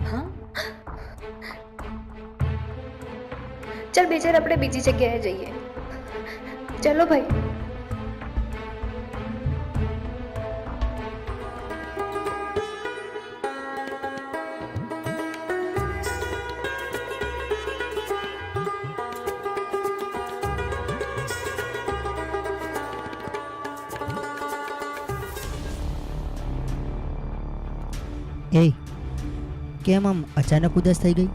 હા, ચાલ બેચાર આપણે બીજી જગ્યાએ જઈએ. ચલો ભાઈ. એ કેમ આમ અચાનક ઉદાસ થઈ ગઈ?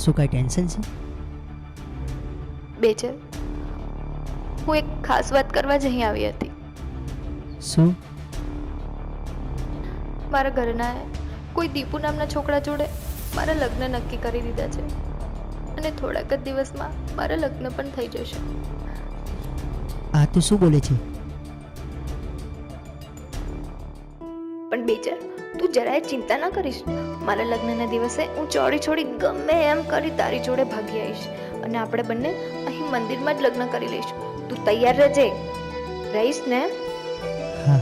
શું કાંઈ ટેન્શન છે? બેચર, હું એક ખાસ વાત કરવા જ અહીં આવી હતી. શું? મારા ઘરના કોઈ દીપુ નામના છોકરા જોડે મારા લગ્ન નક્કી કરી દીધા છે અને થોડાક જ દિવસમાં મારા લગ્ન પણ થઈ જશે. આ તું શું બોલે છે? પણ બેચર, તું જરાય ચિંતા ના કરીશ. મારા લગ્નના દિવસે હું છોડી ગમે એમ કરી તારી જોડે ભાગી આવીશ અને આપણે બંને અહીં મંદિરમાં જ લગ્ન કરી લઈશું. તું તૈયાર રહેજે. રહીશ ને? હા.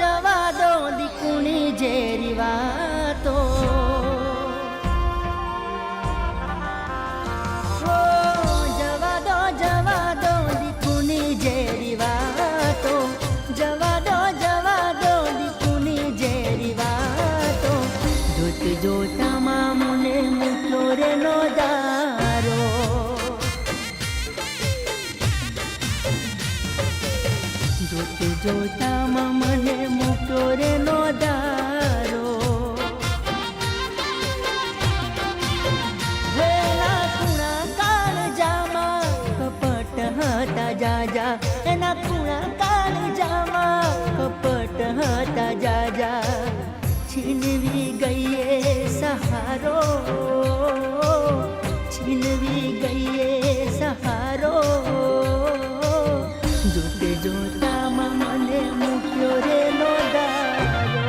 જવા દો દીકુની ઝેરી વાતો. જવા દો દીકુની ઝેરી વાતો. જવા દો દીકુની ઝેરી વાતો. જોતામાં મને મૂક્યો રે નો દારો. જોતામાં મને મૂક્યો રે નો દારો. વેલા કુણા કાળજામાં કપટ હતા જાજા. એના કુણા કાળજામાં કપટ હતા જાજા. છીનવી ગઈએ સહારો. છીનવી ગઈએ સહારો. જોતામાં મને મૂક્યો રે નો દારો.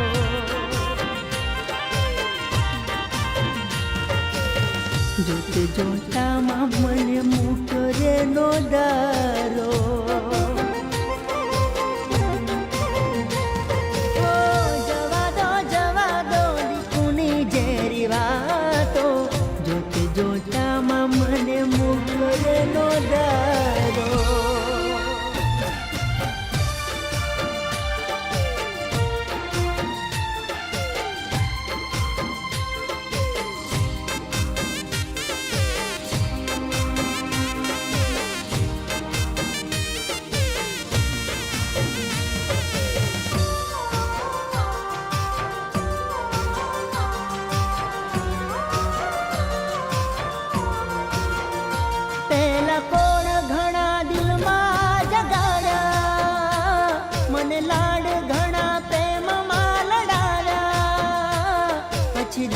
જોતામાં મને મૂક્યો રે નો દારો. જવા દો દીકુની ઝેરી વાતો. જોતામાં મને મૂક્યો રે નો દારો.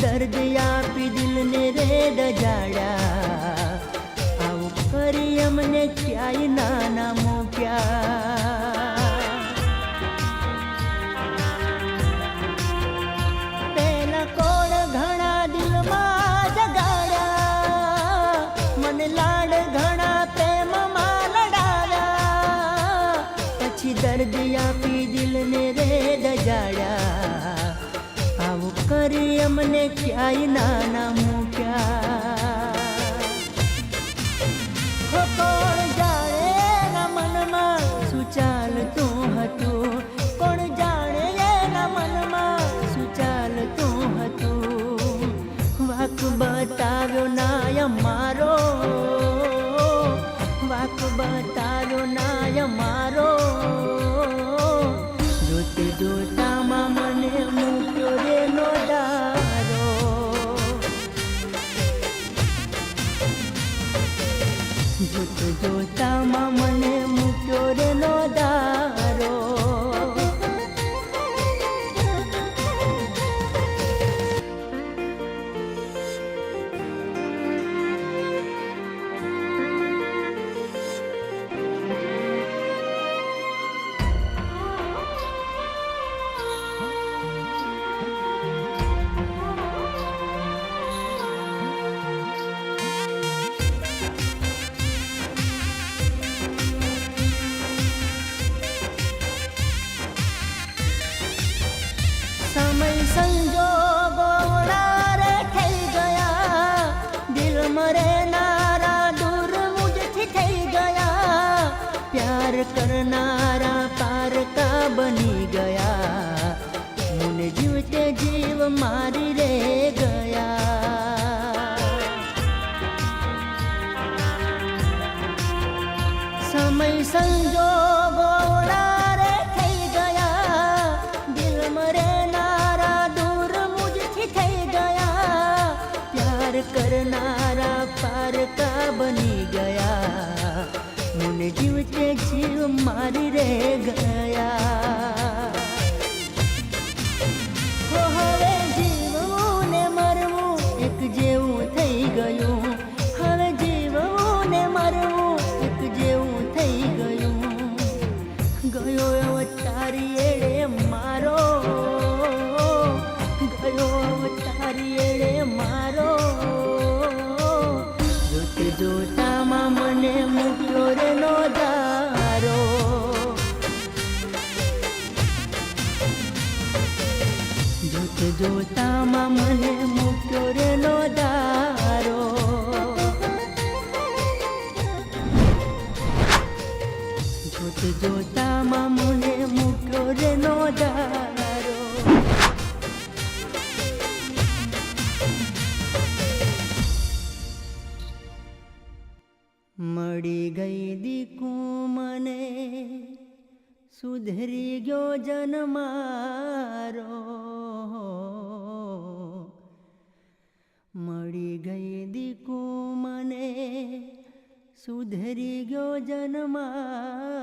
દર્દ આપી દિલને રે દજાડ્યા. આવું કરી અમને ક્યાંય નાના મૂક્યા. પેલા કોણ ઘણા દિલમાં જગાડ્યા. મને લાડ ઘણા પ્રેમમાં લડાવ્યા. પછી દર્દ આપી દિલને રે દજાડ્યા. આવું કરી અમને ક્યાંય નાના મૂક્યા. કોણ જાણે એના મનમાં શું ચાલતું હતું. કોણ જાણે એના મનમાં શું ચાલતું હતું. વાક બતાવ્યો ના મારો. વાક બતાવ્યો ના મારો. જોતામાં મને મૂક્યો રે નો દારો. જોતામાં મને મૂક્યો प्यार करनारा पारका बनी गया, मुने जीवते जीव मारी रे गया। समय संजोगो रे થઈ ગયા, દિલ મરે નારા દૂર મુझથી થઈ ગયા, પ્યાર કરનારા પારકા બની ગયા, મુને જીવતે જીવ મારી રે ગયા। હો હવે જીવવું ને મરવું એક જેવું થઈ ગયું, હવે જીવવું ને મરવું એક જેવું થઈ ગયું, ગયો અવતારી એળે મારો, ગયો અવતારી એળે મારો, જોતે જોતામાં મને મૂક્યો રે નો દારો। જોતે જોતામાં મને મૂક્યો રે નો દારો। જોતે જોતામાં મને મૂક્યો રે નો દારો। મળી ગઈ દીકું મને, સુધરી ગયો જન મારો, મળી ગઈ દીકું મને, સુધરી ગયો જન મારો।